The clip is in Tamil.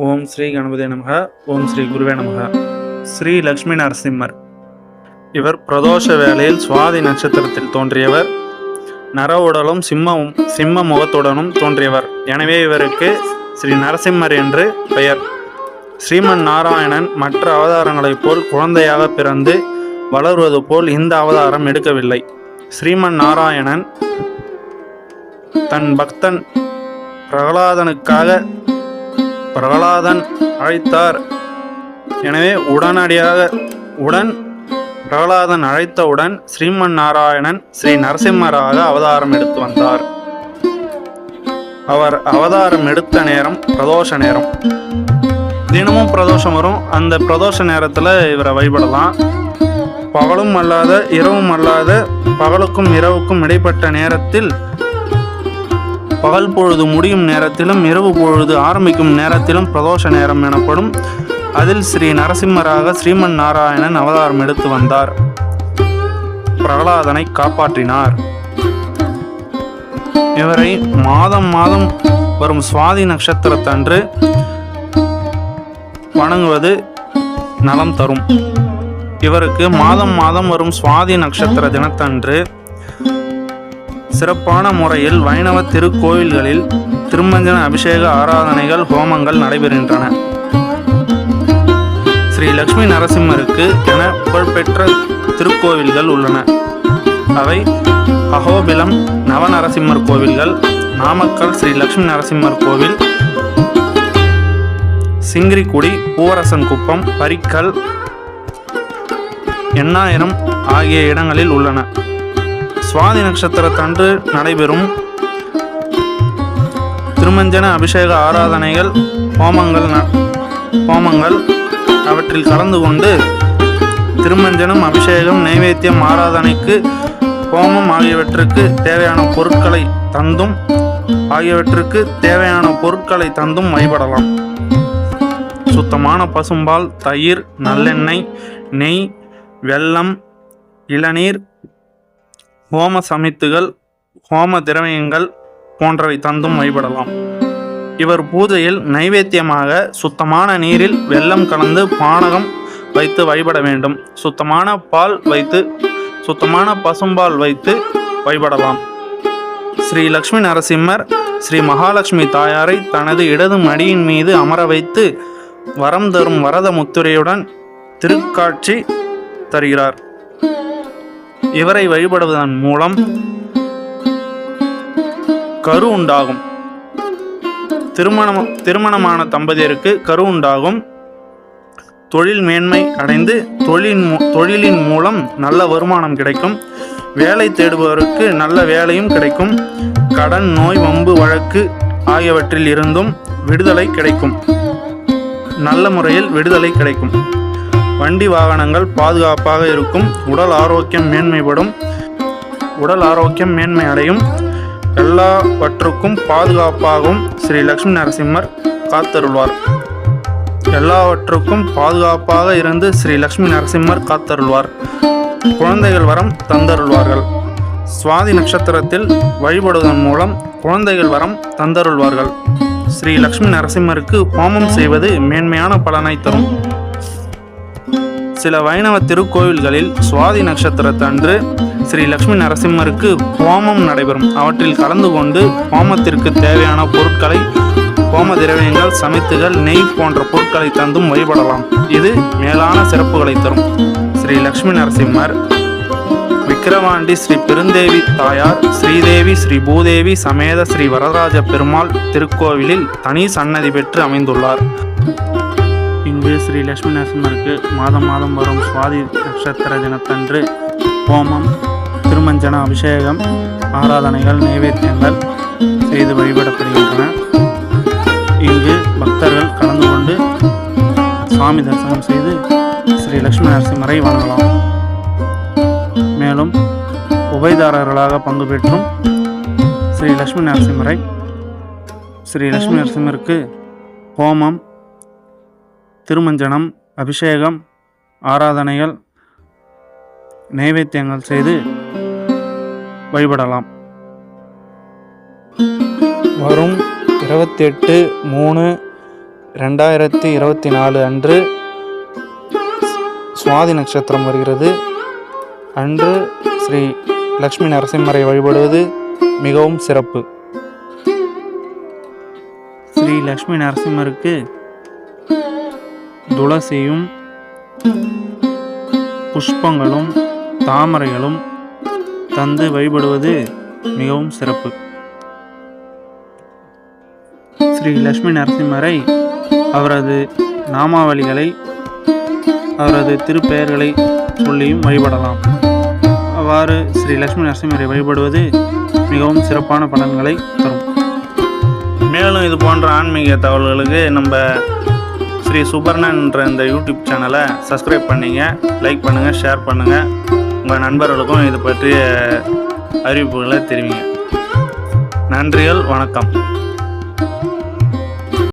ஓம் ஸ்ரீ கணபதி நமக. ஓம் ஸ்ரீ குருவே நமக. ஸ்ரீ லக்ஷ்மி நரசிம்மர் இவர் பிரதோஷ வேளையில் சுவாதி நட்சத்திரத்தில் தோன்றியவர். நர உடலும் சிம்ம முகத்துடனும் தோன்றியவர். எனவே இவருக்கு ஸ்ரீ நரசிம்மர் என்று பெயர். ஸ்ரீமன் நாராயணன் மற்ற அவதாரங்களைப் போல் குழந்தையாக பிறந்து வளருவது போல் இந்த அவதாரம் எடுக்கவில்லை. ஸ்ரீமன் நாராயணன் தன் பக்தன் பிரகலாதன் அழைத்தார். எனவே பிரகலாதன் அழைத்தவுடன் ஸ்ரீமன் நாராயணன் ஸ்ரீ நரசிம்மராக அவதாரம் எடுத்து வந்தார். அவர் அவதாரம் எடுத்த நேரம் பிரதோஷ நேரம். தினமும் பிரதோஷம் வரும். அந்த பிரதோஷ நேரத்தில் இவரை வழிபடலாம். பகலும் அல்லாத இரவும் அல்லாத பகலுக்கும் இரவுக்கும் இடைப்பட்ட நேரத்தில், பகல் பொழுது முடியும் நேரத்திலும் இரவு பொழுது ஆரம்பிக்கும் நேரத்திலும் பிரதோஷ நேரம் எனப்படும். அதில் ஸ்ரீ நரசிம்மராக ஸ்ரீமன் நாராயணன் அவதாரம் எடுத்து வந்தார். பிரகலாதனை காப்பாற்றினார். இவரை மாதம் வரும் சுவாதி நட்சத்திரத்தன்று வணங்குவது நலம் தரும். இவருக்கு மாதம் வரும் சுவாதி நட்சத்திர தினத்தன்று சிறப்பான முறையில் வைணவ திருக்கோயில்களில் திருமஞ்சன அபிஷேக ஆராதனைகள் ஹோமங்கள் நடைபெறுகின்றன. ஸ்ரீ லக்ஷ்மி நரசிம்மருக்கு என புகழ்பெற்ற திருக்கோவில்கள் உள்ளன. அவை அஹோபிலம் நவநரசிம்மர் கோவில்கள், நாமக்கல் ஸ்ரீ லக்ஷ்மி நரசிம்மர் கோவில், சிங்கிரிக்குடி, பூவரசன் குப்பம், பரிக்கல், எண்ணாயிரம் ஆகிய இடங்களில் உள்ளன. சுவாதி நட்சத்திரத்தன்று நடைபெறும் திருமஞ்சன அபிஷேக ஆராதனைகள் ஹோமங்கள் அவற்றில் கலந்து கொண்டு திருமஞ்சனம், அபிஷேகம், நைவேத்தியம், ஆராதனைக்கு ஹோமம் ஆகியவற்றுக்கு தேவையான பொருட்களை தந்தும் வழிபடலாம். சுத்தமான பசும்பால், தயிர், நல்லெண்ணெய், நெய், வெல்லம், இளநீர், ஹோம சமித்துகள், ஹோம திரவியங்கள் போன்றவை தந்தும் வழிபடலாம். இவர் பூஜையில் நைவேத்தியமாக சுத்தமான நீரில் வெல்லம் கலந்து பானகம் வைத்து வழிபட வேண்டும். சுத்தமான பசும்பால் வைத்து வழிபடலாம். ஸ்ரீ லக்ஷ்மி நரசிம்மர் ஸ்ரீ மகாலட்சுமி தாயாரை தனது இடது மடியின் மீது அமர வைத்து வரம் தரும் வரத முத்திரையுடன் திருக்காட்சி தருகிறார். இவரை வழிபடுவதன் மூலம் கரு உண்டாகும். திருமணமான தம்பதியருக்கு கரு உண்டாகும். தொழில் மேன்மை அடைந்து தொழிலின் மூலம் நல்ல வருமானம் கிடைக்கும். வேலை தேடுபவருக்கு நல்ல வேலையும் கிடைக்கும். கடன், நோய், வம்பு, வழக்கு ஆகியவற்றில் இருந்தும் விடுதலை கிடைக்கும். நல்ல முறையில் விடுதலை கிடைக்கும். வண்டி வாகனங்கள் பாதுகாப்பாக இருக்கும். உடல் ஆரோக்கியம் மேன்மை அடையும். எல்லாவற்றுக்கும் பாதுகாப்பாகவும் ஸ்ரீ லக்ஷ்மி நரசிம்மர் காத்தருள்வார். எல்லாவற்றுக்கும் பாதுகாப்பாக இருந்து ஸ்ரீ லக்ஷ்மி நரசிம்மர் காத்தருள்வார். குழந்தைகள் வரம் தந்தருள்வார்கள். சுவாதி நட்சத்திரத்தில் வழிபடுவதன் மூலம் குழந்தைகள் வரம் தந்தருள்வார்கள். ஸ்ரீ லக்ஷ்மி நரசிம்மருக்கு ஹோமம் செய்வது மேன்மையான பலனை தரும். சில வைணவ திருக்கோவில்களில் சுவாதி நட்சத்திரத்தன்று ஸ்ரீ லக்ஷ்மி நரசிம்மருக்கு ஹோமம் நடைபெறும். அவற்றில் கலந்து கொண்டு ஹோமத்திற்கு தேவையான பொருட்களை, ஹோம திரவியங்கள், சமித்துகள், நெய் போன்ற பொருட்களை தந்தும் வழிபடலாம். இது மேலான சிறப்புகளை தரும். ஸ்ரீ லக்ஷ்மி நரசிம்மர் விக்கிரவாண்டி ஸ்ரீ பெருந்தேவி தாயார், ஸ்ரீதேவி, ஸ்ரீ பூதேவி சமேத ஸ்ரீ வரதராஜ பெருமாள் திருக்கோவிலில் தனி சன்னதி பெற்று அமைந்துள்ளார். இங்கு ஸ்ரீ லக்ஷ்மி நரசிம்மருக்கு மாதம் வரும் சுவாதி நட்சத்திர தினத்தன்று ஹோமம், திருமஞ்சன அபிஷேகம், ஆராதனைகள், நைவேத்தியங்கள் செய்து வழிபடப்படுகின்றன. இங்கு பக்தர்கள் கலந்து கொண்டு சுவாமி தரிசனம் செய்து ஸ்ரீ லக்ஷ்மி நரசிம்மரை வணங்கலாம். மேலும் உபயதாரர்களாக பங்கு பெற்றும் ஸ்ரீ லக்ஷ்மி நரசிம்மருக்கு ஹோமம், திருமஞ்சனம், அபிஷேகம், ஆராதனைகள், நைவேத்தியங்கள் செய்து வழிபடலாம். வரும் 28/3 2024 அன்று சுவாதி நட்சத்திரம் வருகிறது. அன்று ஸ்ரீ லக்ஷ்மி நரசிம்மரை வழிபடுவது மிகவும் சிறப்பு. ஸ்ரீ லக்ஷ்மி நரசிம்மருக்கு துளசியும் புஷ்பங்களும் தாமரைகளும் தந்து வழிபடுவது மிகவும் சிறப்பு. ஸ்ரீ லக்ஷ்மி நரசிம்மரை அவரது நாமாவளிகளை அவரது திருப்பெயர்களை சொல்லியும் வழிபடலாம். அவ்வாறு ஸ்ரீ லக்ஷ்மி நரசிம்மரை வழிபடுவது மிகவும் சிறப்பான பலன்களை தரும். மேலும் இது போன்ற ஆன்மீக தகவல்களுக்கு நம்ம ஸ்ரீ சுபர்ணன் என்ற இந்த யூடியூப் சேனலை சப்ஸ்கிரைப் பண்ணிங்க, லைக் பண்ணுங்கள், ஷேர் பண்ணுங்கள். உங்கள் நண்பர்களுக்கும் இது பற்றிய அறிவிப்புகளை தெரிவிங்க. நன்றிகள், வணக்கம்.